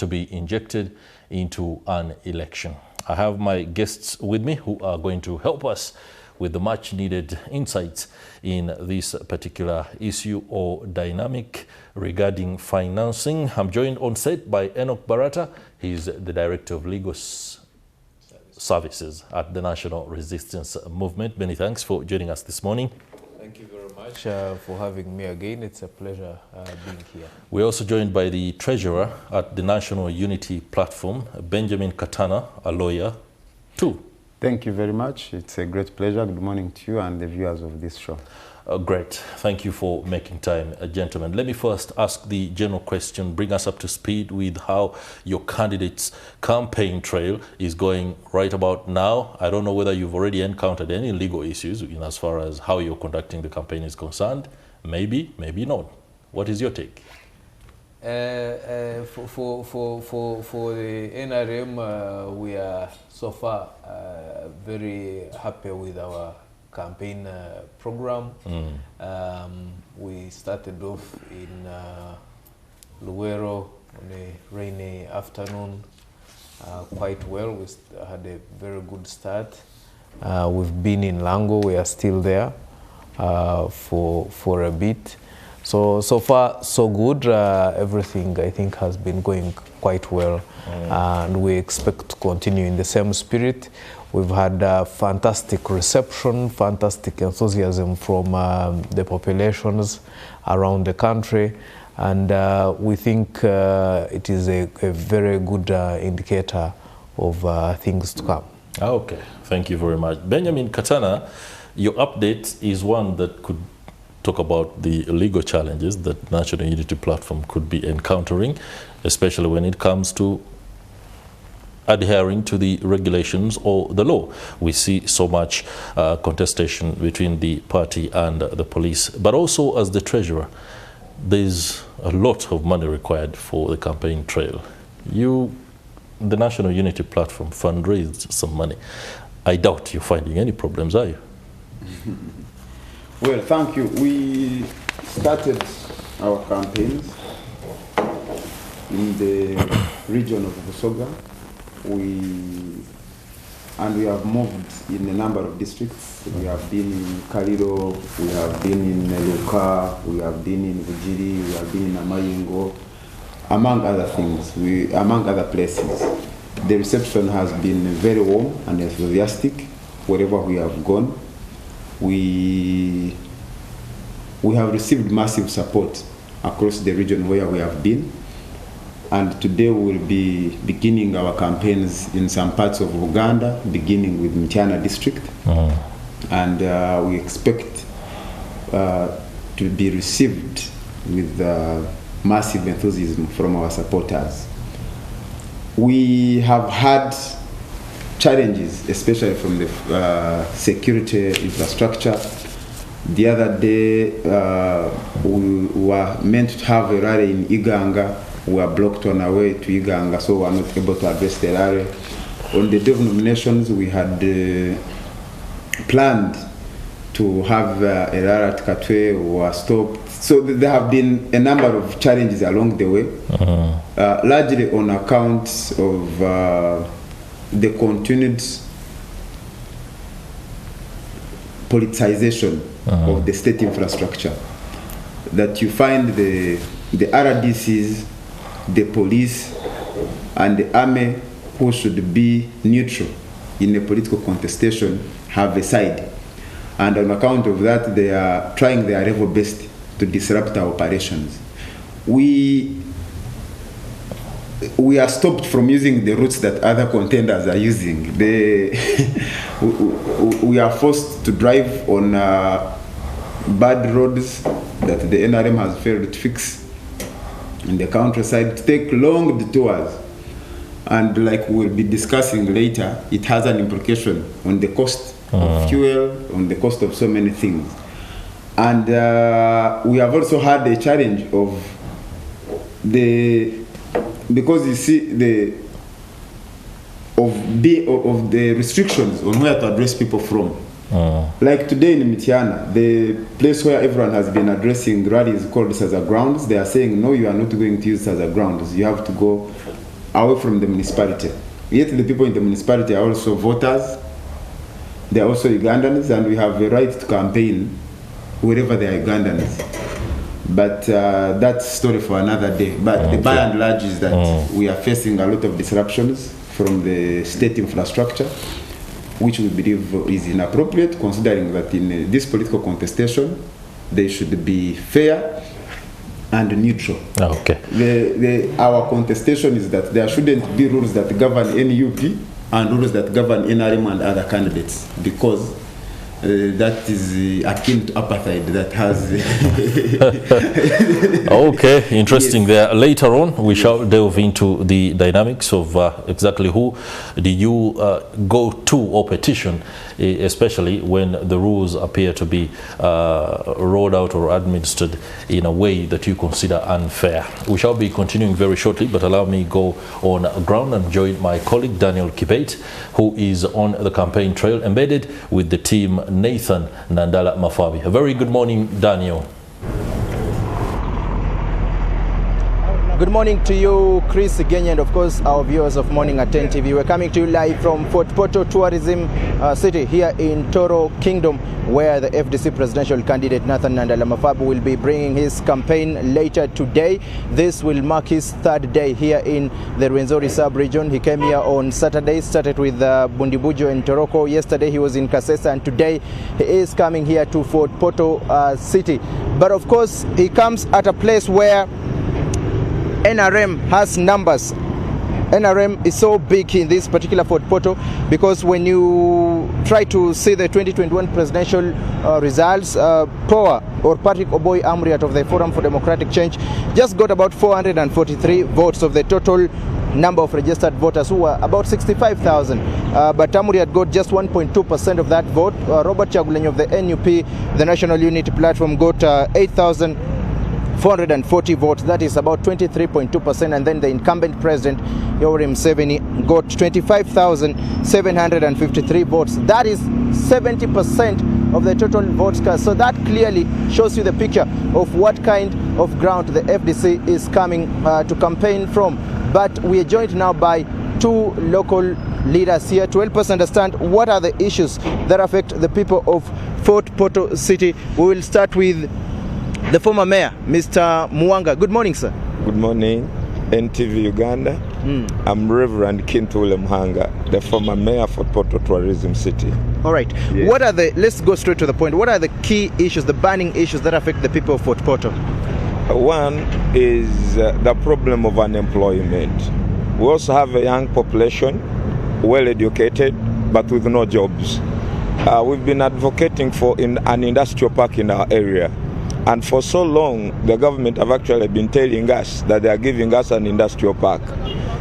to be injected into an election. I have my guests with me who are going to help us with the much needed insights in this particular issue or dynamic regarding financing. I'm joined on set by Enoch Barata. He's the Director of Legal Services at the National Resistance Movement. Many thanks for joining us this morning. Thank you very much for having me again. It's a pleasure being here. We're also joined by the Treasurer at the National Unity Platform, Benjamin Katana, a lawyer too. Thank you very much. It's a great pleasure. Good morning to you and the viewers of this show. Great. Thank you for making time, gentlemen. Let me first ask the general question, bring us up to speed with how your candidate's campaign trail is going right about now. I don't know whether you've already encountered any legal issues in as far as how you're conducting the campaign is concerned. Maybe, maybe not. What is your take? For the NRM, we are so far very happy with our campaign program. We started off in Luwero on a rainy afternoon quite well. We had a very good start. We've been in Lango. We are still there for a bit. So far, so good. Everything, I think, has been going quite well. And we expect to continue in the same spirit. We've had fantastic reception, fantastic enthusiasm from the populations around the country. And we think it is a very good indicator of things to come. Okay, thank you very much. Benjamin Katana, your update is one that could talk about the legal challenges that National Unity Platform could be encountering, especially when it comes to adhering to the regulations or the law. We see so much contestation between the party and the police, but also as the treasurer, there's a lot of money required for the campaign trail. You, the National Unity Platform, fundraised some money. I doubt you're finding any problems, are you? Well, thank you. We started our campaigns in the region of Busoga. We have moved in a number of districts. We have been in Kaliro, we have been in Luka, we have been in Vujiri, we have been in Amayengo, among other things, among other places. The reception has been very warm and enthusiastic wherever we have gone. We have received massive support across the region where we have been. And today we will be beginning our campaigns in some parts of Uganda, beginning with Mtyana district. And we expect to be received with massive enthusiasm from our supporters. We have had challenges, especially from the security infrastructure. The other day, we were meant to have a rally in Iganga. We were blocked on our way to Uganda, so we were not able to address the rally. On the day of nominations, we had planned to have a rally at Katwe, we were stopped. So there have been a number of challenges along the way, largely on account of the continued politicization of the state infrastructure. That you find the RDCs, the police, and the army, who should be neutral in a political contestation, have a side. And on account of that, they are trying their level best to disrupt our operations. We are stopped from using the routes that other contenders are using. We are forced to drive on bad roads that the NRM has failed to fix in the countryside, to take long detours. And like we'll be discussing later, it has an implication on the cost of fuel, on the cost of so many things. And we have also had a challenge of because you see of the restrictions on where to address people from. Like today in Mtyana, the place where everyone has been addressing rallies called Saza Grounds, they are saying, no, you are not going to use Saza Grounds. You have to go away from the municipality. Yet the people in the municipality are also voters. They are also Ugandans, and we have a right to campaign wherever they are Ugandans. But that's a story for another day. But the by and large is that we are facing a lot of disruptions from the state infrastructure, which we believe is inappropriate, considering that in this political contestation, they should be fair and neutral. Okay. Our contestation is that there shouldn't be rules that govern NUP and rules that govern NRM and other candidates, because that is akin to apartheid that has... Okay, interesting. Yes. There. Later on, we shall delve into the dynamics of exactly who do you go to or petition, especially when the rules appear to be rolled out or administered in a way that you consider unfair. We shall be continuing very shortly, but allow me go on ground and join my colleague Daniel Kibate, who is on the campaign trail, embedded with the team Nathan Nandala Mafabi. A very good morning, Daniel. Good morning to you, Chris Genya, and of course our viewers of Morning at NTV. We're coming to you live from Fort Portal Tourism City here in Toro Kingdom, where the FDC presidential candidate Nathan Nandala Mafabi will be bringing his campaign later today. This will mark his third day here in the Rwenzori sub-region. He came here on Saturday, started with Bundibujo and Toroko. Yesterday he was in Kasesa, and today he is coming here to Fort Portal City. But of course he comes at a place where NRM has numbers. NRM is so big in this particular Fort Portal, because when you try to see the 2021 presidential results, POA or Patrick Oboi Amriat of the Forum for Democratic Change just got about 443 votes of the total number of registered voters, who were about 65,000. But Amriat got just 1.2% of that vote. Robert Chagulanyi of the NUP, the National Unity Platform, got 8,440 votes. That is about 23.2%. And then the incumbent president, Yoweri Museveni, got 25,753 votes. That is 70% of the total votes cast. So that clearly shows you the picture of what kind of ground the FDC is coming to campaign from. But we are joined now by two local leaders here to help us understand what are the issues that affect the people of Fort Portal City. We will start with the former mayor, Mr. Muwanga. Good morning, sir. Good morning, NTV Uganda. I'm Reverend Kintule Muhanga, the former mayor for Portal Tourism City. All right. Yes. What are the, let's go straight to the point. What are the key issues, the burning issues that affect the people of Fort Portal? One is the problem of unemployment. We also have a young population, well educated, but with no jobs. We've been advocating for an industrial park in our area. And for so long, the government have actually been telling us that they are giving us an industrial park.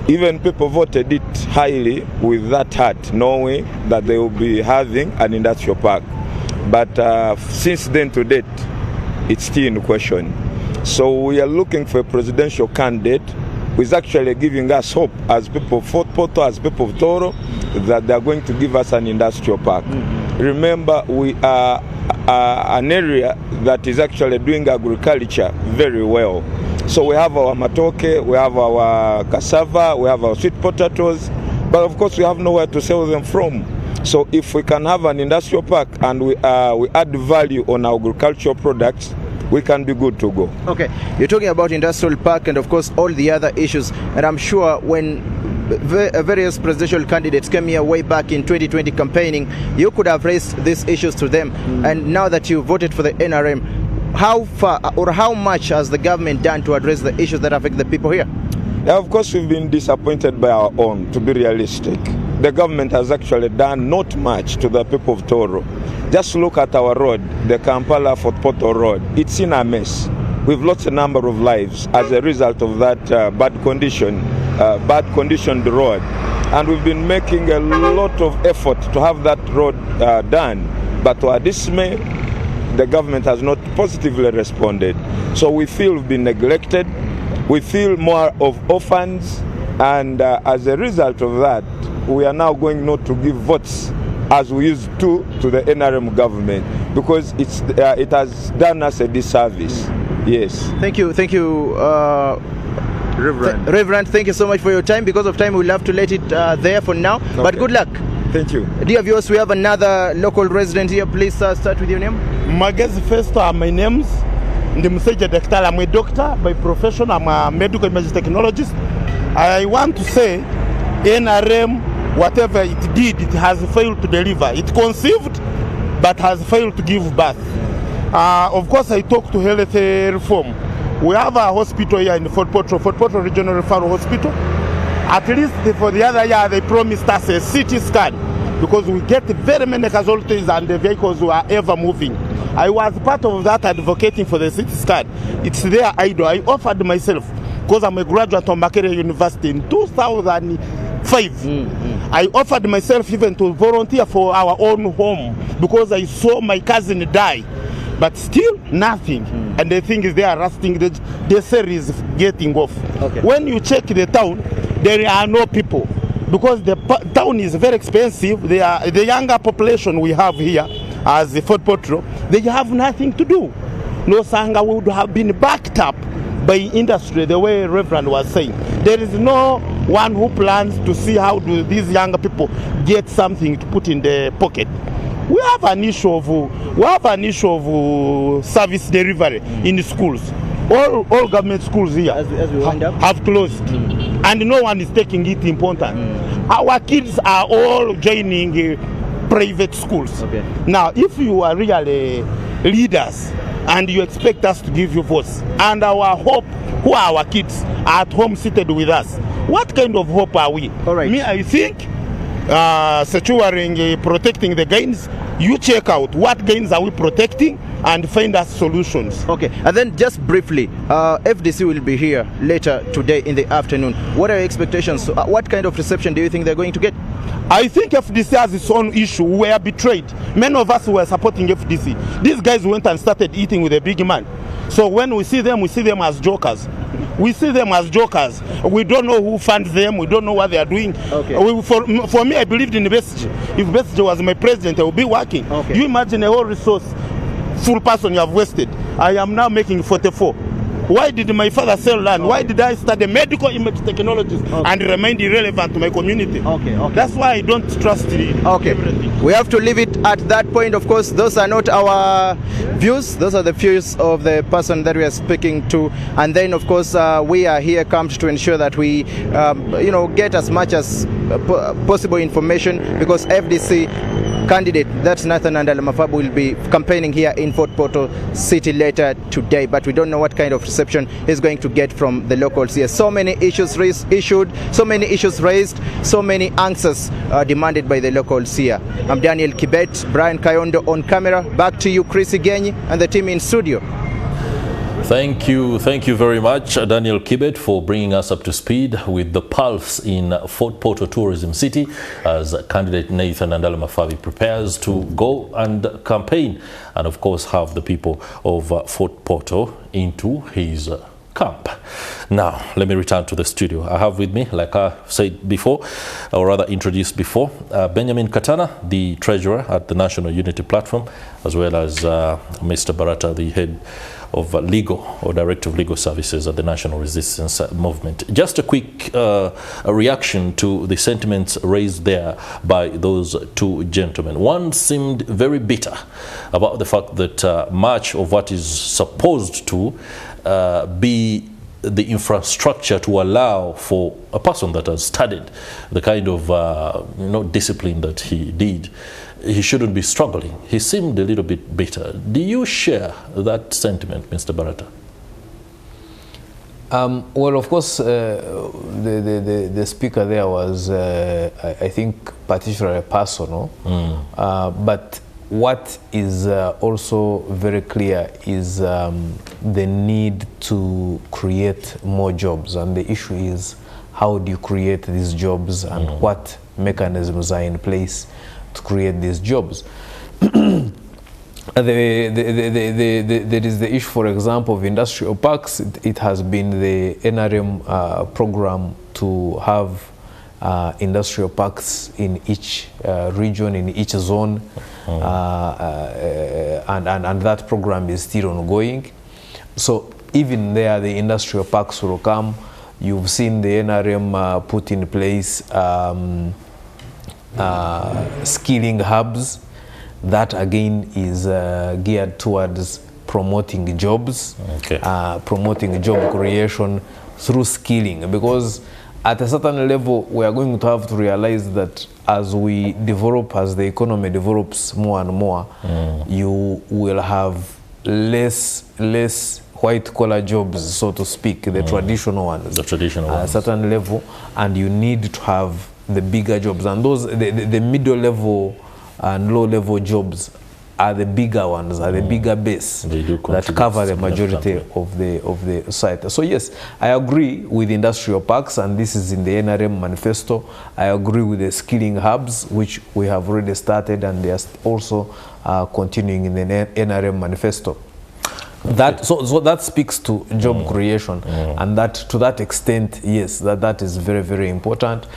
Even people voted it highly with that heart, knowing that they will be having an industrial park. But since then to date, it's still in question. So we are looking for a presidential candidate who is actually giving us hope as people of Fort Portal, as people of Toro, that they are going to give us an industrial park. Remember, we are an area that is actually doing agriculture very well. So we have our matoke, we have our cassava, we have our sweet potatoes, but of course we have nowhere to sell them from. So if we can have an industrial park and we add value on our agricultural products, we can be good to go. Okay, you're talking about industrial park and of course all the other issues, and I'm sure when various presidential candidates came here way back in 2020 campaigning, you could have raised these issues to them. And now that you voted for the NRM, how far or how much has the government done to address the issues that affect the people here? Yeah, of course we've been disappointed by our own, to be realistic. The government has actually done not much to the people of Toro. Just look at our road, the Kampala-Fort Portal road. It's in a mess. We've lost a number of lives as a result of that bad conditioned road. And we've been making a lot of effort to have that road done. But to our dismay, the government has not positively responded. So we feel we've been neglected. We feel more of orphans. And as a result of that, we are now going not to give votes as we used to the NRM government, because it has done us a disservice. Yes. Thank you, Reverend, thank you so much for your time. Because of time, we'll have to let it there for now. Okay. But good luck. Thank you. Dear viewers, we have another local resident here. Please start with your name. Magezi first, my name's Ndimuseja Daktari. I'm a doctor by profession. I'm a medical imaging technologist. I want to say NRM, whatever it did, it has failed to deliver. It conceived, but has failed to give birth. Of course, I talked to health reform. We have a hospital here in Fort Portal Regional Referral Hospital. At least for the other year, they promised us a CT scan because we get very many casualties and the vehicles were ever moving. I was part of that advocating for the CT scan. It's there idle. I offered myself because I'm a graduate of Makerere University in 2005. I offered myself even to volunteer for our own home because I saw my cousin die. But still nothing. And the thing is they are rusting, the cell is getting off. Okay. When you check the town, there are no people because the town is very expensive. The younger population we have here as the Fort Portal, they have nothing to do. No Sangha would have been backed up by industry the way Reverend was saying. There is no one who plans to see how do these younger people get something to put in their pocket. We have an issue of service delivery in the schools. All government schools here as we wind up, have closed, and no one is taking it important. Our kids are all joining private schools. Okay. Now, if you are really leaders and you expect us to give you voice, and our hope, who are our kids, are at home seated with us, what kind of hope are we? All right. Me, I think securing, protecting the gains. You check out what gains are we protecting and find us solutions. Okay, and then just briefly, FDC will be here later today in the afternoon. What are your expectations? What kind of reception do you think they're going to get? I think FDC has its own issue. We were betrayed. Many of us were supporting FDC. These guys went and started eating with a big man. So when we see them as jokers. We see them as jokers. We don't know who funds them. We don't know what they are doing. Okay. For me, I believed in Besige. If Besige was my president, I would be working. Okay. You imagine a whole resource, full person you have wasted. I am now making 44. Why did my father sell land? Okay. Why did I study medical image technologies and remain irrelevant to my community? Okay. That's why I don't trust everything. We have to leave it at that point. Of course, those are not our views. Those are the views of the person that we are speaking to. And then, of course, we are here camped to ensure that we, get as much as possible information because FDC candidate, that's Nathan Andalamafabu, will be campaigning here in Fort Portal City later today, but we don't know what kind of reception he's going to get from the locals here. So many issues raised, so many answers demanded by the locals here. I'm Daniel Kibet, Brian Kayondo on camera. Back to you, Chris Igenyi, and the team in studio. Thank you very much, Daniel Kibet, for bringing us up to speed with the pulse in Fort Portal Tourism City as candidate Nathan Andalamafabi prepares to go and campaign and, of course, have the people of Fort Portal into his camp. Now, let me return to the studio. I have with me, like I said before, or rather introduced before, Benjamin Katana, the Treasurer at the National Unity Platform, as well as Mr. Barata, the head of legal or Director of Legal Services at the National Resistance Movement. Just a quick reaction to the sentiments raised there by those two gentlemen. One seemed very bitter about the fact that much of what is supposed to be the infrastructure to allow for a person that has studied the kind of discipline that he did, he shouldn't be struggling. He seemed a little bit bitter. Do you share that sentiment, Mr. Barata? Well, of course, the speaker there was, I think, particularly personal. But what is also very clear is the need to create more jobs. And the issue is, how do you create these jobs and what mechanisms are in place to create these jobs? There is the issue, for example, of industrial parks. It has been the NRM program to have industrial parks in each region, in each zone, and that program is still ongoing. So even there, the industrial parks will come. You've seen the NRM put in place skilling hubs. That again is geared towards promoting jobs, promoting job creation through skilling, because at a certain level we are going to have to realize that as we develop, as the economy develops more and more, you will have less white-collar jobs, so to speak, the traditional ones. The traditional ones. At a certain level, and you need to have the bigger jobs. And those, the middle-level and low-level jobs are the bigger ones, are the bigger base that cover the majority of the society. So yes, I agree with industrial parks, and this is in the NRM manifesto. I agree with the skilling hubs, which we have already started, and they are also continuing in the NRM manifesto. That so that speaks to job creation, and that to that extent, yes, that is very, very important.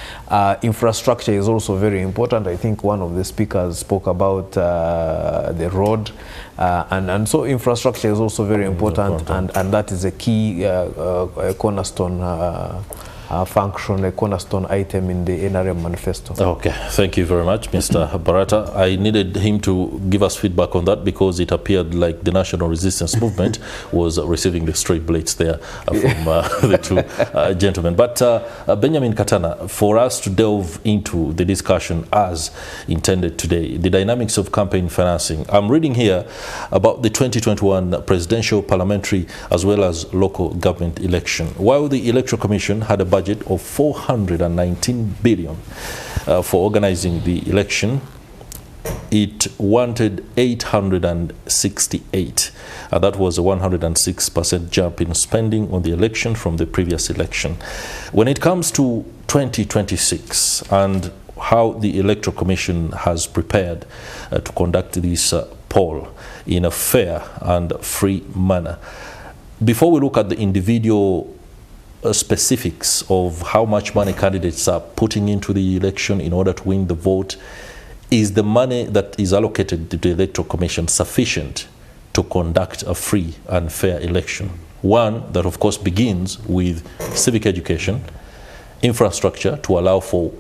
Infrastructure is also very important. I think one of the speakers spoke about the road, and so infrastructure is also very important, and that is a key cornerstone function, a cornerstone item in the NRM manifesto. Okay, thank you very much, Mr. Barata. I needed him to give us feedback on that because it appeared like the National Resistance Movement was receiving the straight blades there from the two gentlemen. But Benjamin Katana, for us to delve into the discussion as intended today, the dynamics of campaign financing. I'm reading here about the 2021 presidential, parliamentary, as well as local government election. While the Electoral Commission had a budget of 419 billion for organizing the election, it wanted 868. That was a 106% jump in spending on the election from the previous election. When it comes to 2026 and how the Electoral Commission has prepared to conduct this poll in a fair and free manner, before we look at the individual specifics of how much money candidates are putting into the election in order to win the vote, is the money that is allocated to the Electoral Commission sufficient to conduct a free and fair election? One that of course begins with civic education, infrastructure to allow for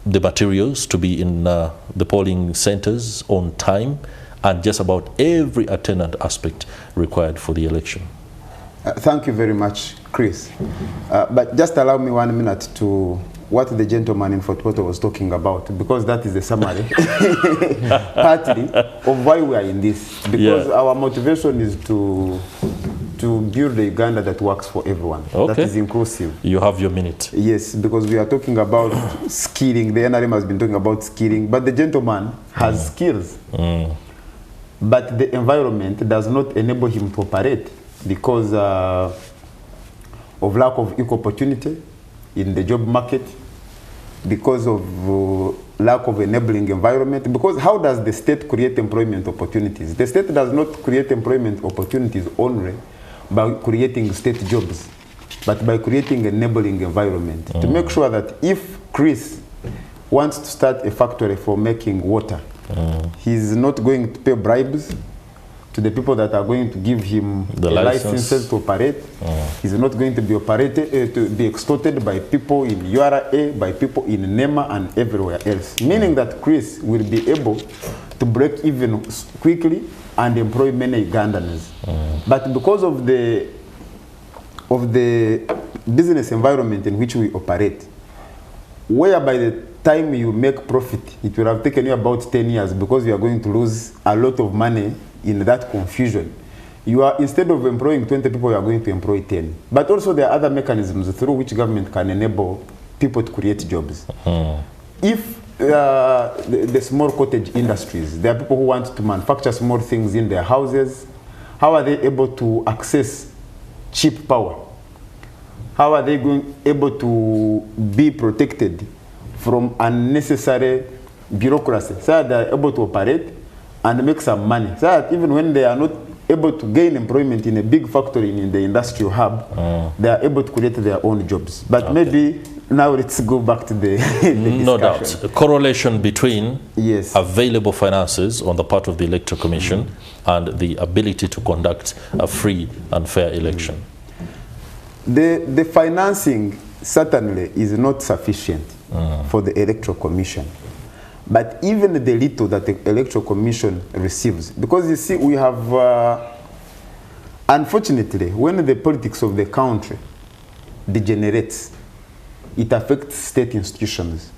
the materials to be in the polling centers on time, and just about every attendant aspect required for the election. Thank you very much, Chris. But just allow me 1 minute to what the gentleman in Fort Portal was talking about, because that is a summary, partly, of why we are in this. Because our motivation is to build a Uganda that works for everyone, that is inclusive. You have your minute. Yes, because we are talking about skilling. The NRM has been talking about skilling, but the gentleman has skills. But the environment does not enable him to operate, because of lack of equal opportunity in the job market, because of lack of enabling environment. Because how does the state create employment opportunities? The state does not create employment opportunities only by creating state jobs, but by creating enabling environment. To make sure that if Chris wants to start a factory for making water, he's not going to pay bribes to the people that are going to give him the licenses to operate. He's not going to be operated to be extorted by people in URA, by people in NEMA and everywhere else. Meaning that Chris will be able to break even quickly and employ many Ugandans. But because of the business environment in which we operate, where by the time you make profit, it will have taken you about 10 years, because you are going to lose a lot of money in that confusion. You are, instead of employing 20 people, you are going to employ 10. But also there are other mechanisms through which government can enable people to create jobs. If the small cottage industries, there are people who want to manufacture small things in their houses, how are they able to access cheap power? How are they able to be protected from unnecessary bureaucracy, so that they are able to operate and make some money, so that even when they are not able to gain employment in a big factory in the industrial hub, they are able to create their own jobs. But maybe now let's go back to the discussion. No doubt. A correlation between available finances on the part of the Electoral Commission and the ability to conduct a free and fair election. the financing certainly is not sufficient for the Electoral Commission. But even the little that the Electoral Commission receives, because you see, we have, unfortunately, when the politics of the country degenerates, it affects state institutions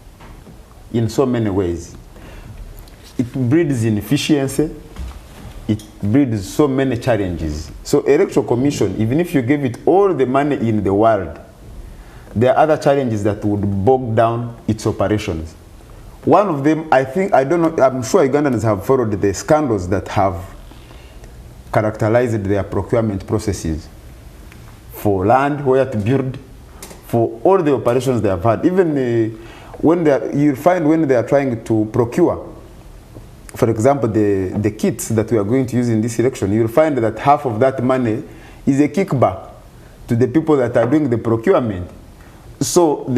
in so many ways. It breeds inefficiency, it breeds so many challenges. So Electoral Commission, even if you give it all the money in the world, there are other challenges that would bog down its operations. One of them, I think, I don't know, I'm sure Ugandans have followed the scandals that have characterized their procurement processes for land, where to build, for all the operations they have had. Even when you find when they are trying to procure, for example, the kits that we are going to use in this election, you'll find that half of that money is a kickback to the people that are doing the procurement. So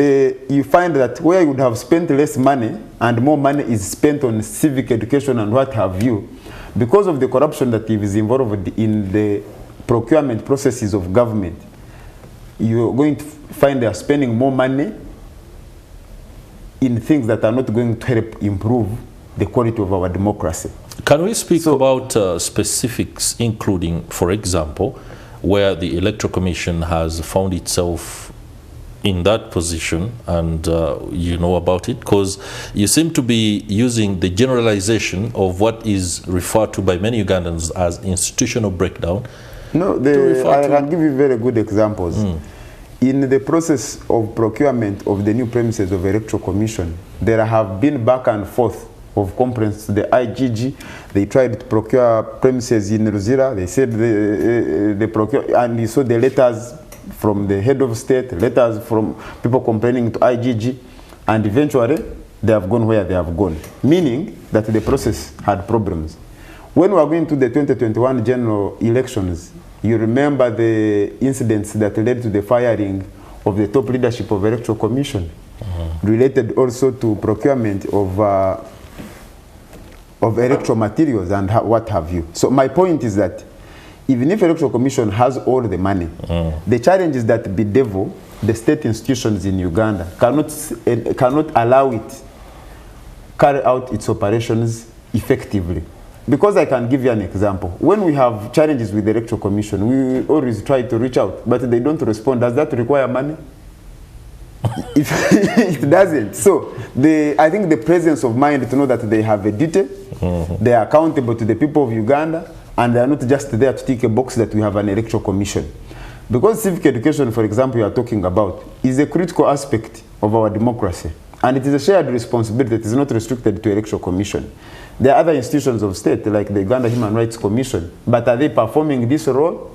you find that where you would have spent less money and more money is spent on civic education and what have you, because of the corruption that is involved in the procurement processes of government, you're going to find they are spending more money in things that are not going to help improve the quality of our democracy. Can we speak about specifics, including, for example, where the Electoral Commission has found itself in that position, and you know about it, because you seem to be using the generalization of what is referred to by many Ugandans as institutional breakdown. No, I can give you very good examples. In the process of procurement of the new premises of Electoral Commission, there have been back and forth of complaints to the IGG. They tried to procure premises in Ruzira. They said they procure, and you saw the letters from the head of state, letters from people complaining to IGG, and eventually they have gone where they have gone, meaning that the process had problems. When we are going to the 2021 general elections, you remember the incidents that led to the firing of the top leadership of Electoral Commission, related also to procurement of electoral materials and what have you. So my point is that even if Electoral Commission has all the money, the challenge is that bedevil the state institutions in Uganda cannot allow it carry out its operations effectively. Because I can give you an example. When we have challenges with the Electoral Commission, we always try to reach out, but they don't respond. Does that require money? If it doesn't. So I think the presence of mind to know that they have a duty, they are accountable to the people of Uganda, and they are not just there to tick a box that we have an Electoral Commission. Because civic education, for example, you are talking about, is a critical aspect of our democracy. And it is a shared responsibility that is not restricted to Electoral Commission. There are other institutions of state, like the Uganda Human Rights Commission, but are they performing this role?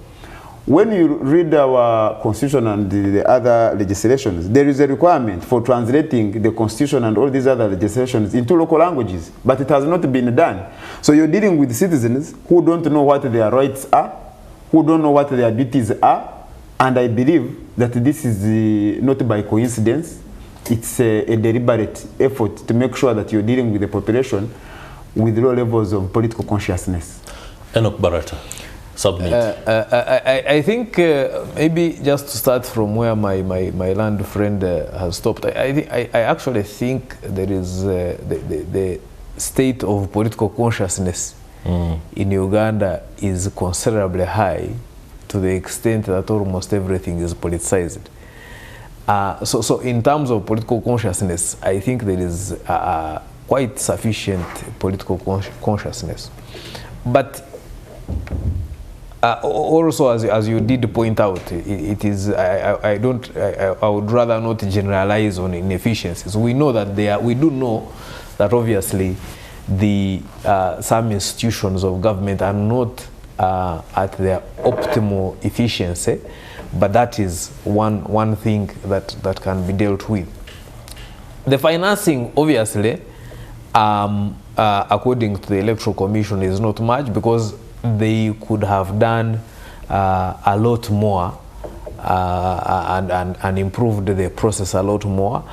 When you read our constitution and the other legislations, there is a requirement for translating the constitution and all these other legislations into local languages, but it has not been done. So you're dealing with citizens who don't know what their rights are, who don't know what their duties are, and I believe that this is not by coincidence. It's a deliberate effort to make sure that you're dealing with the population with low levels of political consciousness. Enoch Barata, submit. I think maybe just to start from where my learned friend has stopped, I actually think there is the state of political consciousness in Uganda is considerably high, to the extent that almost everything is politicized. So in terms of political consciousness, I think there is quite sufficient political consciousness. But also, as you did point out, it is I would rather not generalize on inefficiencies. We know that we do know that obviously the some institutions of government are not at their optimal efficiency, but that is one thing that can be dealt with. The financing, obviously, according to the Electoral Commission, is not much, because they could have done a lot more and improved the process a lot more.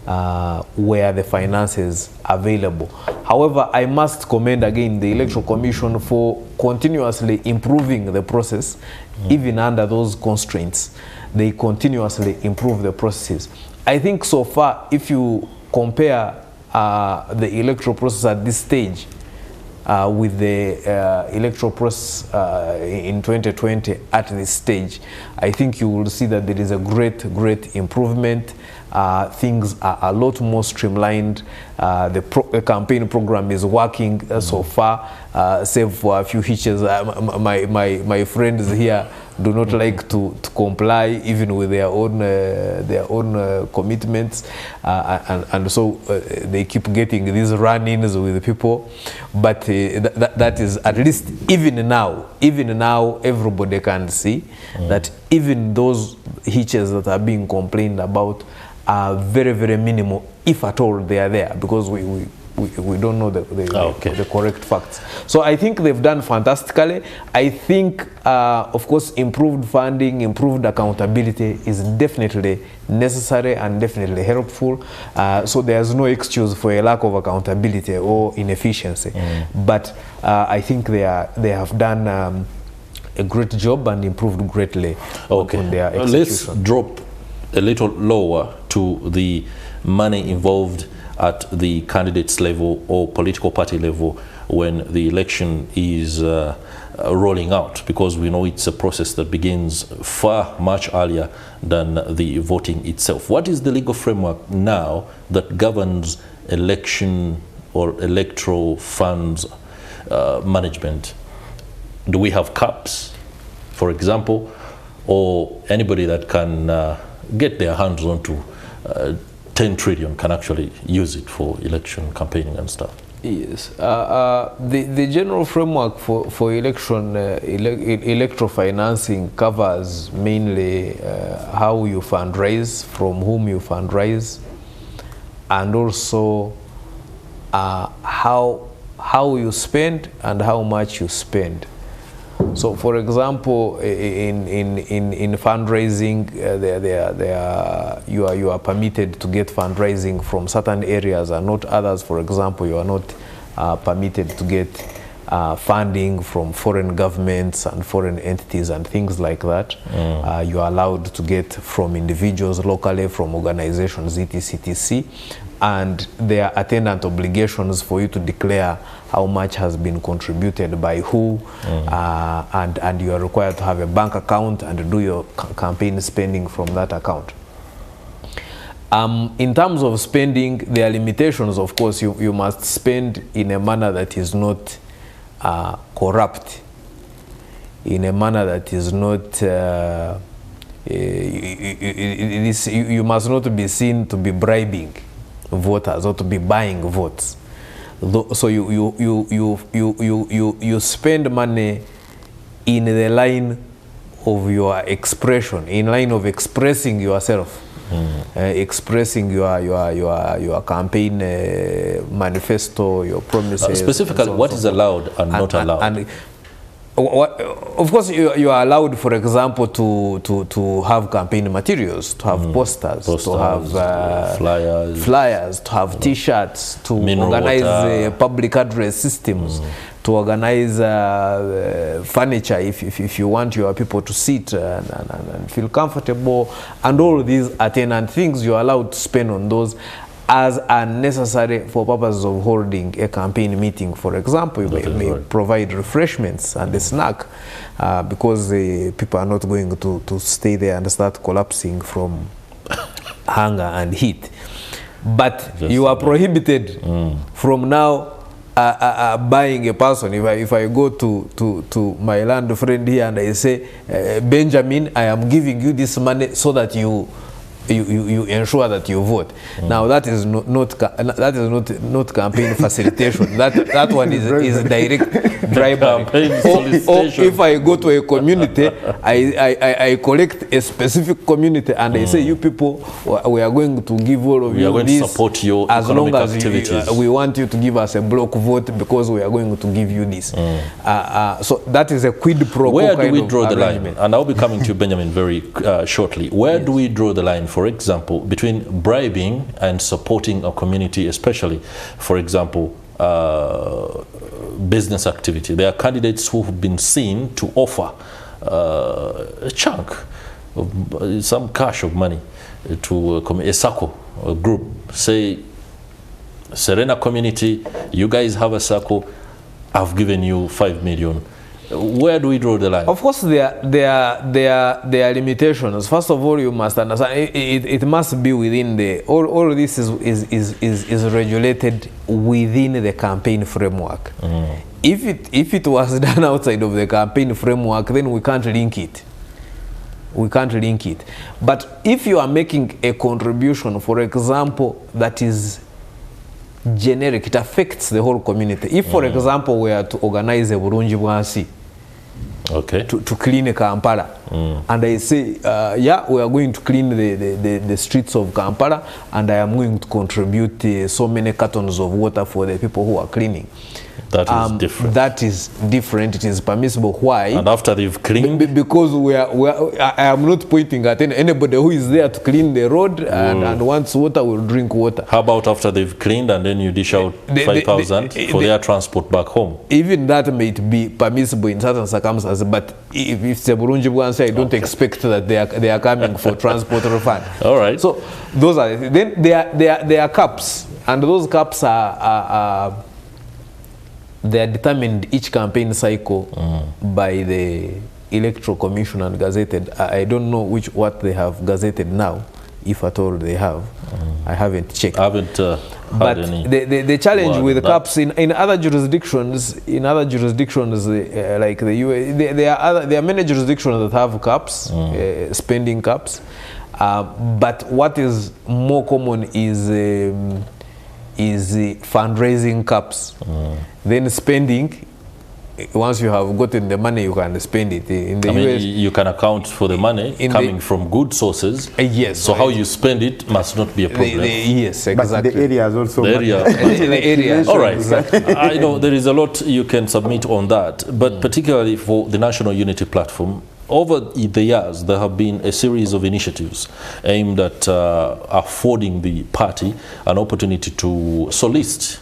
where the finances available. However, I must commend again the Electoral Commission for continuously improving the process, even under those constraints. They continuously improve the processes. I think so far, if you compare the electoral process at this stage with the electoral process in 2020 at this stage, I think you will see that there is a great improvement. Things are a lot more streamlined. The campaign program is working so far, save for a few hitches. My friends here do not like to comply even with their own commitments, and so they keep getting these run-ins with people. But that is, at least even now everybody can see that even those hitches that are being complained about are very minimal, if at all they are there, because we don't know the correct facts. So I think they've done fantastically. I think, of course, improved funding, improved accountability is definitely necessary and definitely helpful. So there's no excuse for a lack of accountability or inefficiency. But I think they have done a great job and improved greatly on their execution. Let's drop a little lower to the money involved at the candidates level or political party level when the election is rolling out, because we know it's a process that begins much earlier than the voting itself. What is the legal framework now that governs election or electoral funds management? Do we have caps, for example, or anybody that can get their hands onto 10 trillion can actually use it for election campaigning and stuff? Yes. The general framework for electoral financing covers mainly how you fundraise, from whom you fundraise, and also how you spend and how much you spend. So, for example, in fundraising, you are permitted to get fundraising from certain areas and not others. For example, you are not permitted to get funding from foreign governments and foreign entities and things like that. You are allowed to get from individuals locally, from organizations, etc. And there are attendant obligations for you to declare how much has been contributed by who, and you are required to have a bank account and do your campaign spending from that account. In terms of spending, there are limitations. Of course, you must spend in a manner that is not corrupt, in a manner that is not you must not be seen to be bribing voters or to be buying votes. So you spend money in the line of your expression, in line of expressing yourself, expressing your campaign manifesto, your promises. Specifically, what is allowed and not allowed? Of course, you are allowed, for example, to have campaign materials, to have posters, to have flyers, to have T-shirts, to organize public address systems, to organize furniture if you want your people to sit and feel comfortable, and all these attendant things you are allowed to spend on those as are necessary for purposes of holding a campaign meeting. For example, you may provide refreshments and a snack because people are not going to stay there and start collapsing from hunger and heat. But you are prohibited from now buying a person. If I go to my land friend here and I say, Benjamin, I am giving you this money so that you ensure that you vote. Now that is not campaign facilitation. That one is direct bribery. Or if I go to a community, I collect a specific community and I say, you people, we are going to give all of you this, to support your as long as activities. We want you to give us a block vote because we are going to give you this. So that is a quid pro quo. Where do we draw the line? And I'll be coming to you, Benjamin, very shortly. Where do we draw the line? For for example, between bribing and supporting a community, especially, for example, business activity. There are candidates who have been seen to offer a chunk of some cash of money to a circle, a group. Say, Serena community, you guys have a circle, I've given you 5 million. Where do we draw the line? Of course, there are limitations. First of all, you must understand it must be within the all this is regulated within the campaign framework. If it was done outside of the campaign framework, then we can't link it. We can't link it. But if you are making a contribution, for example, that is generic, it affects the whole community. If, for example, we are to organize a Burunji Bwansi, okay, to clean Kampala, and I say, yeah, we are going to clean the streets of Kampala, and I am going to contribute so many cartons of water for the people who are cleaning. That is different. That is different. It is permissible. Why? And after they've cleaned? Because I am not pointing at anybody who is there to clean the road and wants water will drink water. How about after they've cleaned and then you dish out 5,000 for their transport back home? Even that may be permissible in certain circumstances, but if it's a Burunji Bwansi, I don't expect that they are coming for transport refund. All right. So those are, then there are caps, and those caps they are determined each campaign cycle by the Electoral Commission and gazetted. I don't know what they have gazetted now, if at all they have. I haven't checked. I haven't heard any. The challenge with caps in other jurisdictions, like the US, there are many jurisdictions that have caps, spending caps. But what is more common is fundraising caps. Then spending, once you have gotten the money, you can spend it. In the US, you can account for the money coming from good sources. Yes. So how you spend it must not be a problem. Yes, exactly. But the area is also the area. The area. All right. I know there is a lot you can submit on that, but particularly for the National Unity Platform, over the years, there have been a series of initiatives aimed at affording the party an opportunity to solicit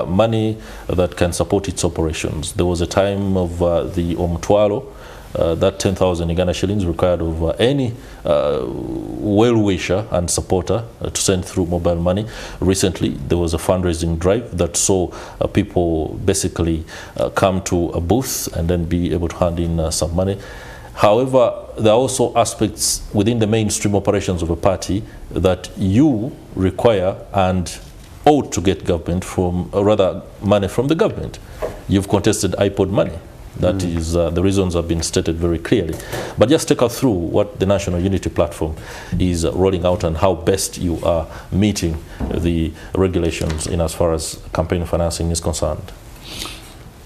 money that can support its operations. There was a time of the Omtwalo, that 10,000 Uganda shillings required of any well-wisher and supporter to send through mobile money. Recently, there was a fundraising drive that saw people basically come to a booth and then be able to hand in some money. However, there are also aspects within the mainstream operations of a party that you require and ought to get government from, or rather money from the government. You've contested IPOD money. That is, the reasons have been stated very clearly. But just take us through what the National Unity Platform is rolling out and how best you are meeting the regulations in as far as campaign financing is concerned.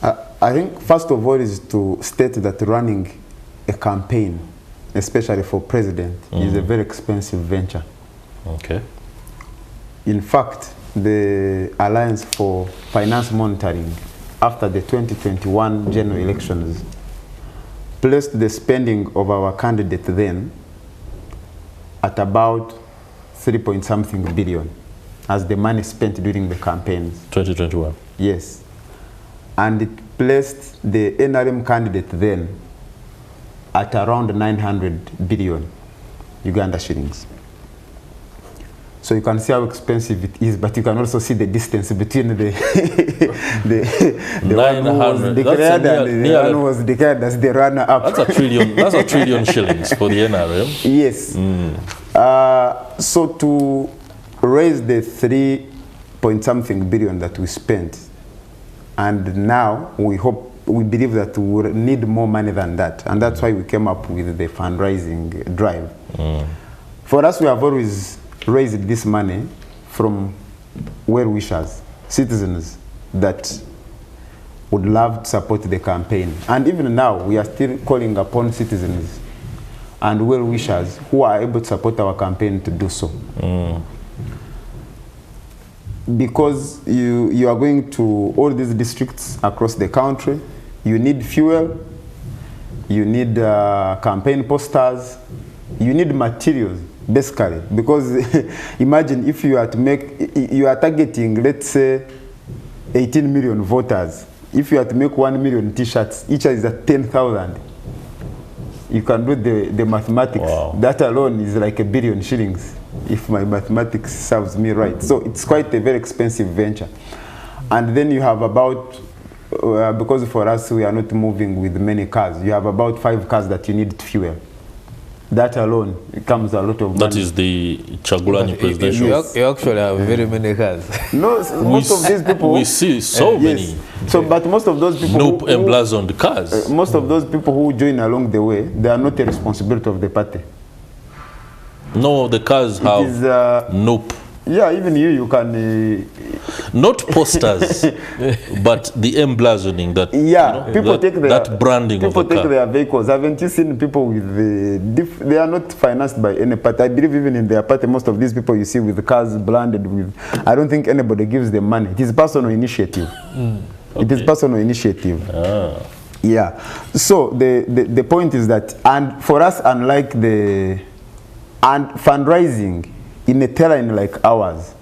I think first of all is to state that running a campaign, especially for president, is a very expensive venture. Okay. In fact, the Alliance for Finance Monitoring, after the 2021 general elections, placed the spending of our candidate then at about 3-point-something billion as the money spent during the campaigns. 2021? Yes. And it placed the NRM candidate then at around 900 billion Uganda shillings. So you can see how expensive it is, but you can also see the distance between the one who was declared and the one who was declared as the runner-up. That's a trillion. That's a trillion shillings for the NRM. Yes. So to raise the 3-point-something billion that we spent, and now we believe that we will need more money than that, and that's why we came up with the fundraising drive. For us, we have always raised this money from well-wishers, citizens that would love to support the campaign. And even now, we are still calling upon citizens and well-wishers who are able to support our campaign to do so. Because you are going to all these districts across the country, you need fuel, you need campaign posters, you need materials basically, because imagine if you are to make, you are targeting, let's say, 18 million voters. If you are to make 1 million t-shirts, each is at 10,000. You can do the mathematics. Wow. That alone is like 1 billion shillings, if my mathematics serves me right. So it's quite a very expensive venture. And then you have about, because for us we are not moving with many cars, you have about 5 cars that you need to fuel. That alone becomes a lot of money. That is the Chagulani presidential. You actually have very many cars. No, most of these people... We see so many. So, but most of those people... NUP emblazoned cars. Most of those people who join along the way, they are not a responsibility of the party. No, the cars have is, NUP. Yeah, even you can... Not posters, but the emblazoning that, yeah, people that, take their, that branding people of the take car. their vehicles. Haven't you seen people with the... they are not financed by any party. I believe even in their party, most of these people you see with the cars branded with... I don't think anybody gives them money. It is personal initiative. Okay. It is personal initiative. Ah. Yeah. So the point is that, and for us, unlike the... And fundraising in a terrain like ours,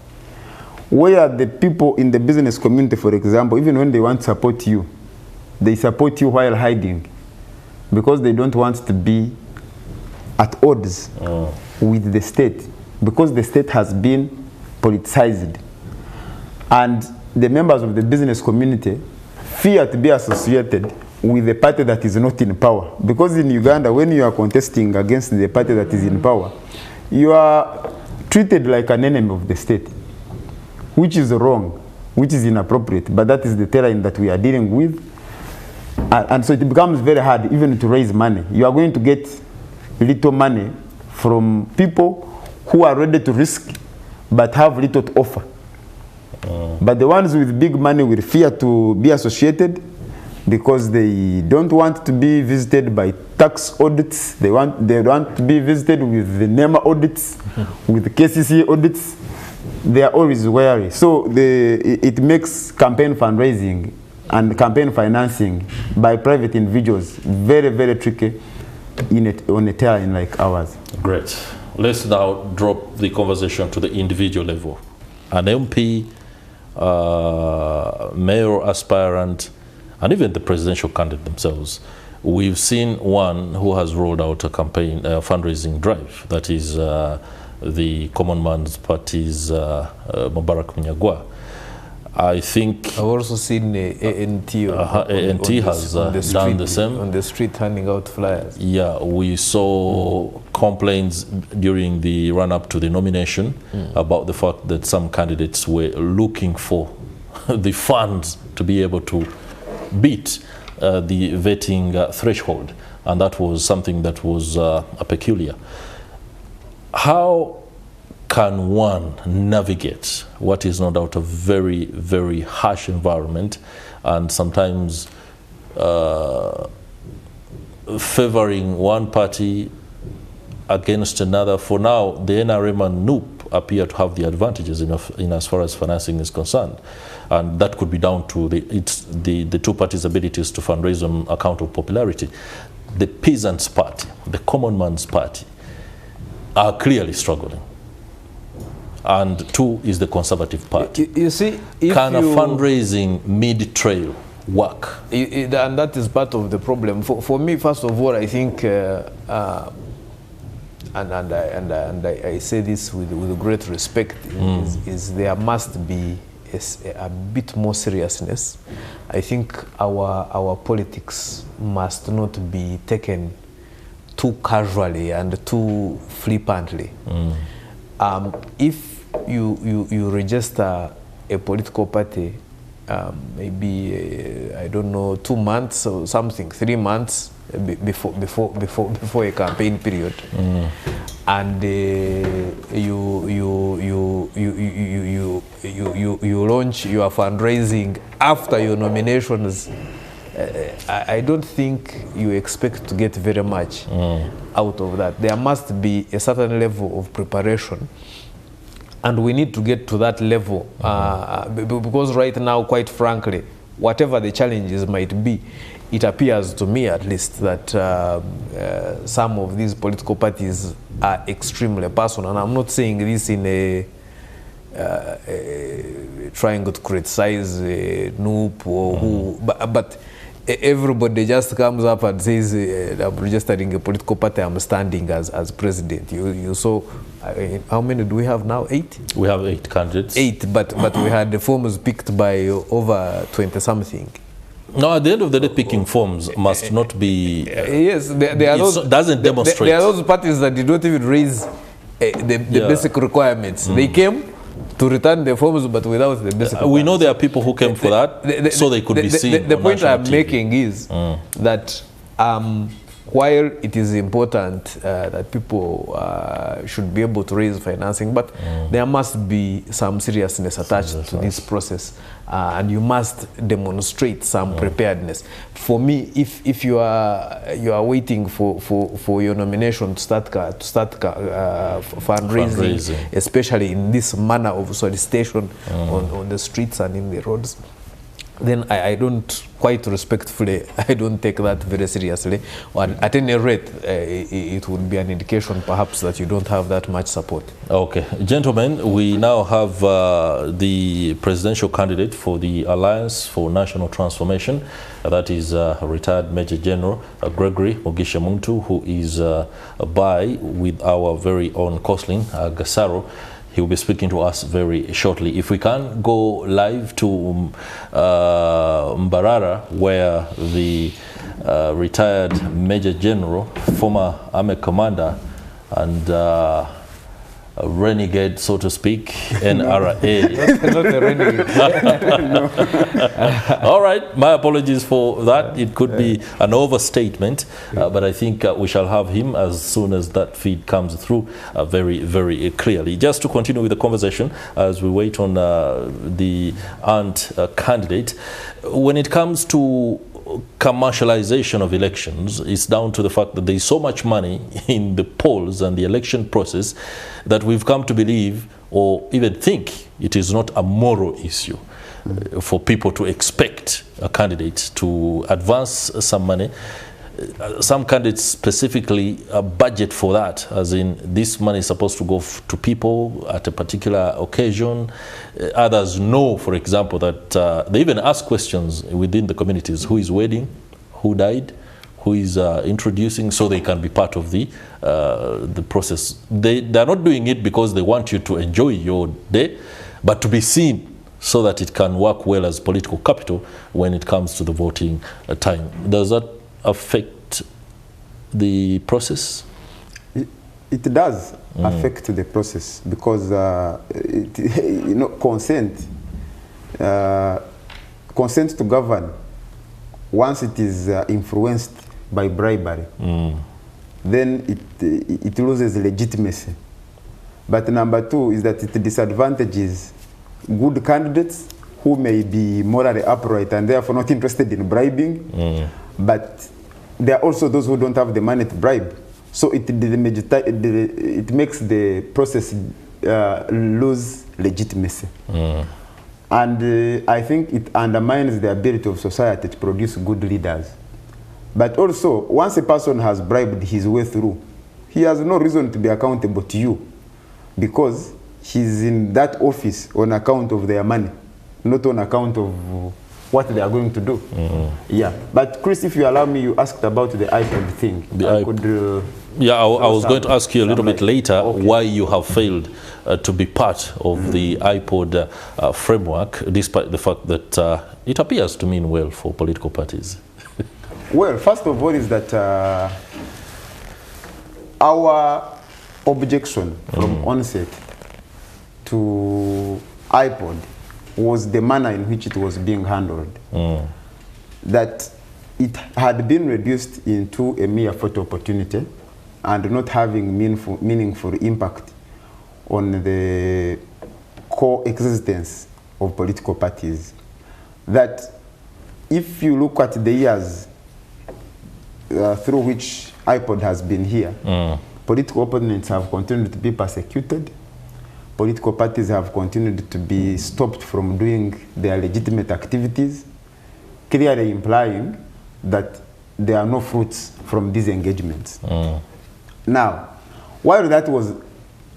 where the people in the business community, for example, even when they want to support you, they support you while hiding because they don't want to be at odds with the state, because the state has been politicized. And the members of the business community fear to be associated with a party that is not in power. Because in Uganda, when you are contesting against the party that is in power, you are treated like an enemy of the state, which is wrong, which is inappropriate. But that is the terrain that we are dealing with. And so it becomes very hard even to raise money. You are going to get little money from people who are ready to risk but have little to offer. But the ones with big money will fear to be associated because they don't want to be visited by tax audits. They want to be visited with the NEMA audits, with the KCC audits. They are always wary. So it makes campaign fundraising and campaign financing by private individuals very, very tricky on a terrain like ours. Great. Let's now drop the conversation to the individual level. An MP, mayor aspirant, and even the presidential candidate themselves. We've seen one who has rolled out a campaign, fundraising drive, that is the Common Man's Party's Mubarak Munyagwa. I think I've also seen ANT has done the same. On the street handing out flyers. Yeah, we saw complaints during the run-up to the nomination about the fact that some candidates were looking for the funds to be able to beat the vetting threshold, and that was something that was peculiar. How can one navigate what is no doubt a very, very harsh environment, and sometimes favoring one party against another? For now, the NRM and NUP appear to have the advantages in as far as financing is concerned, and that could be down to the two parties' abilities to fundraise on account of popularity. The Peasants' Party, the Common Man's Party, are clearly struggling. And two is the Conservative Party. You see, can a fundraising mid-trail work? And that is part of the problem. For me, first of all, I think, and I say this with great respect, is there must be a bit more seriousness. I think our politics must not be taken too casually and too flippantly. If you register a political party, maybe I don't know, 2 months or something, 3 months before a campaign period, and you launch your fundraising after your nominations, I don't think you expect to get very much out of that. There must be a certain level of preparation, and we need to get to that level, because right now, quite frankly, whatever the challenges might be, it appears to me at least that some of these political parties are extremely personal. And I'm not saying this in a trying to criticize NUP or who, but everybody just comes up and says, I'm registering a political party, I'm standing as president. You saw, how many do we have now? 8? We have 8 candidates. 8, but we had the forms picked by over 20-something. No, at the end of the day, picking forms must not be... yes, there are those, doesn't demonstrate. There are those parties that did not even raise the basic requirements. They came to return the forms, but without the basic we know there are people who came for that, so they could be seen. The point I'm TV. making is that while it is important that people should be able to raise financing, but there must be some seriousness attached to this process, and you must demonstrate some preparedness. For me, if you are waiting for your nomination to start fundraising, especially in this manner of solicitation on the streets and in the roads, then I don't, quite respectfully, I don't take that very seriously. Or at any rate, it would be an indication perhaps that you don't have that much support. Okay. Gentlemen, we now have the presidential candidate for the Alliance for National Transformation. That is retired Major General Gregory Mugisha Muntu, who is by with our very own Coslin Gasaro. He will be speaking to us very shortly. If we can go live to Mbarara, where the retired Major General, former Army Commander, and a renegade, so to speak, NRA. Not a renegade. All right, my apologies for that. It could be an overstatement, but I think we shall have him as soon as that feed comes through very, very clearly. Just to continue with the conversation as we wait on the ANT candidate, when it comes to commercialization of elections, it's down to the fact that there is so much money in the polls and the election process that we've come to believe or even think it is not a moral issue for people to expect a candidate to advance some money. Some candidates specifically budget for that, as in this money is supposed to go to people at a particular occasion. Others know, for example, that they even ask questions within the communities: who is wedding, who died, who is introducing, so they can be part of the process. They're not doing it because they want you to enjoy your day, but to be seen so that it can work well as political capital when it comes to the voting time. Does that affect the process? It does affect the process because consent to govern, once it is influenced by bribery, then it loses legitimacy. But number two is that it disadvantages good candidates who may be morally upright and therefore not interested in bribing, but there are also those who don't have the money to bribe. So it makes the process lose legitimacy. And I think it undermines the ability of society to produce good leaders. But also, once a person has bribed his way through, he has no reason to be accountable to you, because he's in that office on account of their money, not on account of what they are going to do. Yeah. But Chris, if you allow me, you asked about the IPOD thing. I was going to ask you a little bit later why you have failed to be part of the IPOD framework, despite the fact that it appears to mean well for political parties. Well, first of all is that our objection from onset to IPOD was the manner in which it was being handled. That it had been reduced into a mere photo opportunity and not having meaningful impact on the coexistence of political parties. That if you look at the years through which IPOD has been here, political opponents have continued to be persecuted. Political parties have continued to be stopped from doing their legitimate activities, clearly implying that there are no fruits from these engagements. Now, while that was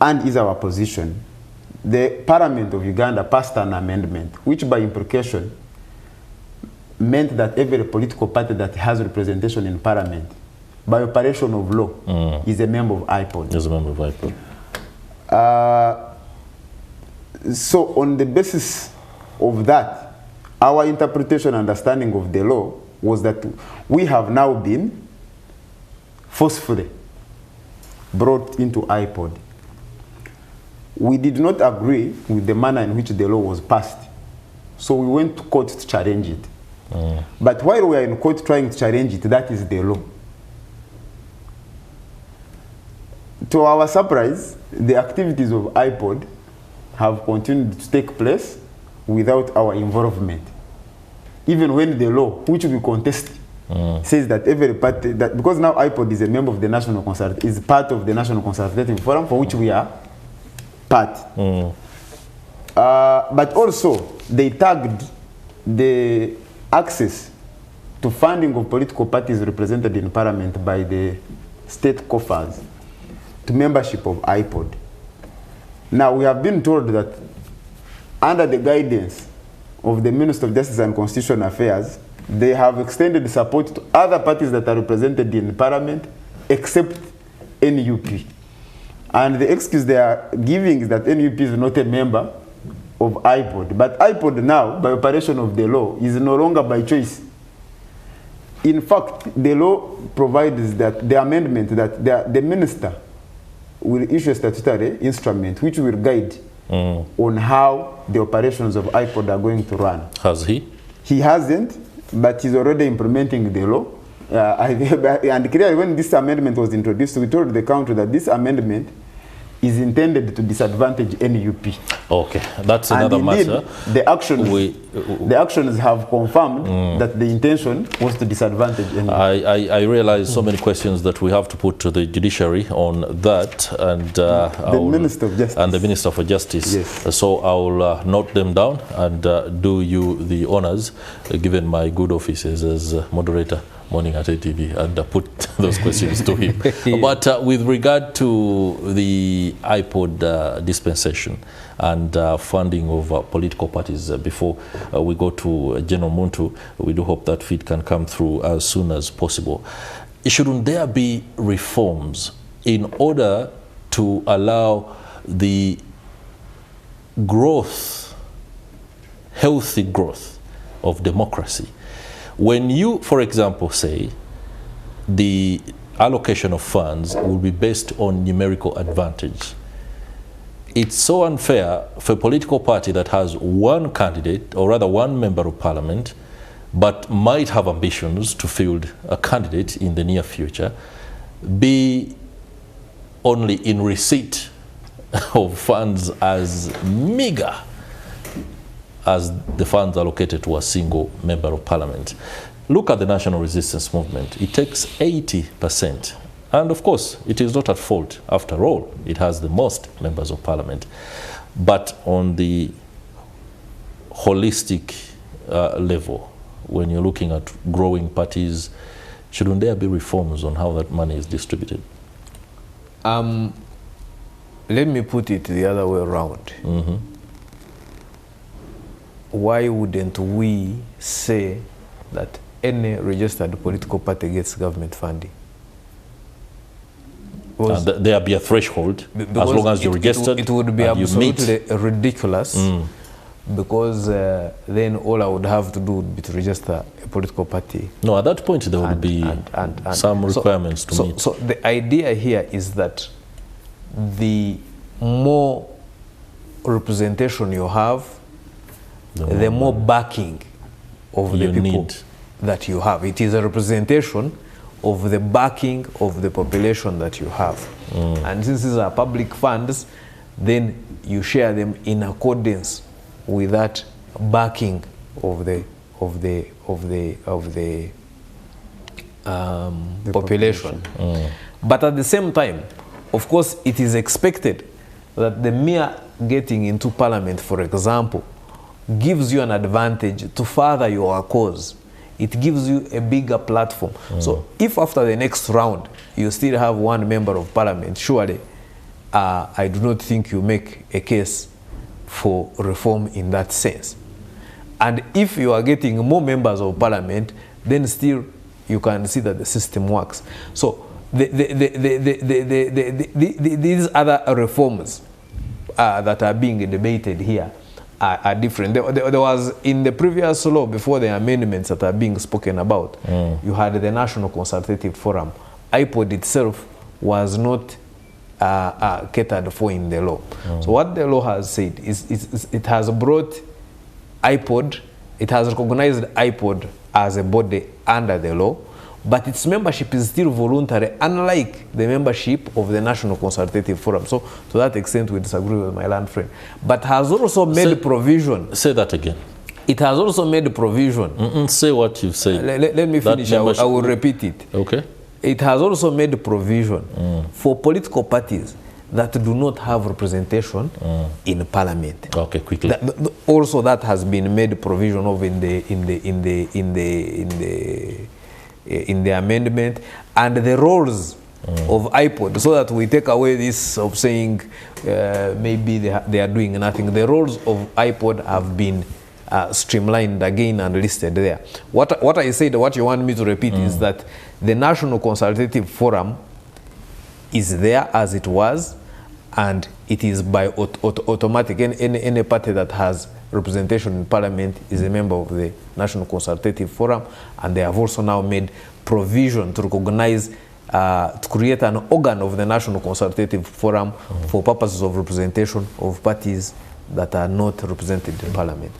and is our position, the Parliament of Uganda passed an amendment, which by implication meant that every political party that has representation in Parliament, by operation of law, is a member of IPOD. Is a member of IPOD. So on the basis of that, our interpretation and understanding of the law was that we have now been forcefully brought into IPOD. We did not agree with the manner in which the law was passed, so we went to court to challenge it. But while we are in court trying to challenge it, that is the law. To our surprise, the activities of IPOD have continued to take place without our involvement. Even when the law, which we contest, says that every party, that because now IPOD is a member of the National is part of the National Consultative Forum, for which we are part. But also, they tagged the access to funding of political parties represented in Parliament by the state coffers to membership of IPOD. Now, we have been told that under the guidance of the Minister of Justice and Constitutional Affairs, they have extended support to other parties that are represented in Parliament except NUP. And the excuse they are giving is that NUP is not a member of IPOD. But IPOD now, by operation of the law, is no longer by choice. In fact, the law provides that the amendment that the minister will issue a statutory instrument which will guide on how the operations of IPOD are going to run. Has he? He hasn't, but he's already implementing the law. And clearly, when this amendment was introduced, we told the country that this amendment is intended to disadvantage NUP. Okay, that's another and indeed, matter. The actions have confirmed that the intention was to disadvantage NUP. I realize so many questions that we have to put to the judiciary on that, and the Minister of Justice. And the Minister for Justice. Yes. So I'll note them down and do you the honors, given my good offices as moderator. Morning at NTV, and put those questions to him. But with regard to the IPOD dispensation and funding of political parties, before we go to General Muntu, we do hope that feed can come through as soon as possible. Shouldn't there be reforms in order to allow the growth, healthy growth of democracy? When you, for example, say the allocation of funds will be based on numerical advantage, it's so unfair for a political party that has one candidate, or rather one member of parliament, but might have ambitions to field a candidate in the near future, be only in receipt of funds as meager as the funds allocated to a single member of parliament. Look at the National Resistance Movement. It takes 80%. And of course, it is not at fault. After all, it has the most members of parliament. But on the holistic level, when you're looking at growing parties, shouldn't there be reforms on how that money is distributed? Let me put it the other way around. Why wouldn't we say that any registered political party gets government funding? And there be a threshold as long as you're registered. It would be absolutely ridiculous, because then all I would have to do would be to register a political party. No, at that point there would be some requirements to meet. So the idea here is that the more representation you have, the more backing of the people that you have. It is a representation of the backing of the population that you have. And since these are public funds, then you share them in accordance with that backing of the population. But at the same time, of course, it is expected that the mere getting into parliament, for example, gives you an advantage to further your cause it gives you a bigger platform. So if after the next round you still have one member of parliament, surely I do not think you make a case for reform in that sense. And if you are getting more members of parliament, then still you can see that the system works. So these other reforms that are being debated here are different. There was, in the previous law, before the amendments that are being spoken about, you had the National Consultative Forum. IPOD itself was not catered for in the law. So what the law has said is it has brought IPOD, it has recognized IPOD as a body under the law, but its membership is still voluntary, unlike the membership of the National Consultative Forum. So to that extent, we disagree with my land friend. But has also made provision. Say that again. It has also made provision. Say what you say. Let me finish. I will repeat it. Okay. It has also made provision for political parties that do not have representation in parliament. Okay, quickly. Also, that has been made provision of in the amendment, and the roles of IPOD, so that we take away this of saying maybe they are doing nothing. The roles of IPOD have been streamlined again and listed there. What I said, what you want me to repeat is that the National Consultative Forum is there as it was, and it is by automatic. Any party that has representation in parliament is a member of the National Consultative Forum, and they have also now made provision to recognize, to create an organ of the National Consultative Forum for purposes of representation of parties that are not represented in parliament.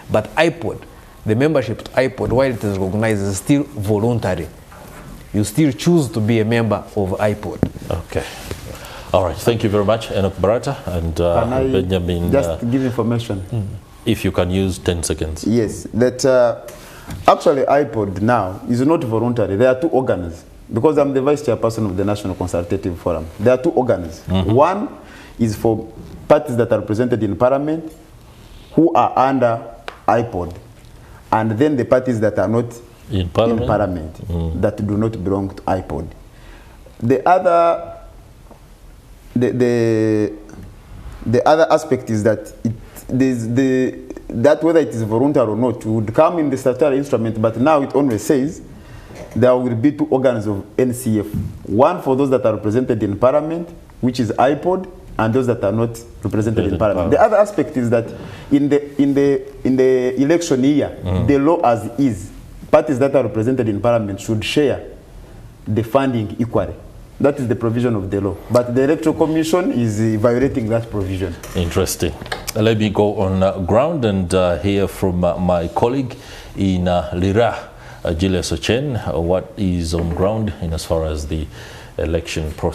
But IPOD, the membership to IPOD, while it is recognized, is still voluntary. You still choose to be a member of IPOD. Okay. All right. Thank you very much, Enoch Barata and Benjamin. Just give information. If you can use 10 seconds. Yes, that actually IPOD now is not voluntary. There are two organs. Because I'm the vice chairperson of the National Consultative Forum. There are two organs. One is for parties that are represented in parliament who are under IPOD, and then the parties that are not in parliament that do not belong to IPOD. The other aspect is that that whether it is voluntary or not would come in the statutory instrument, but now it only says there will be two organs of NCF. One for those that are represented in parliament, which is IPOD, and those that are not represented in parliament. The other aspect is that in the election year, the law as is, parties that are represented in parliament should share the funding equally. That is the provision of the law. But the Electoral Commission is violating that provision. Interesting. Let me go on ground and hear from my colleague in Lira, Julius Ochen, what is on ground in as far as the election process.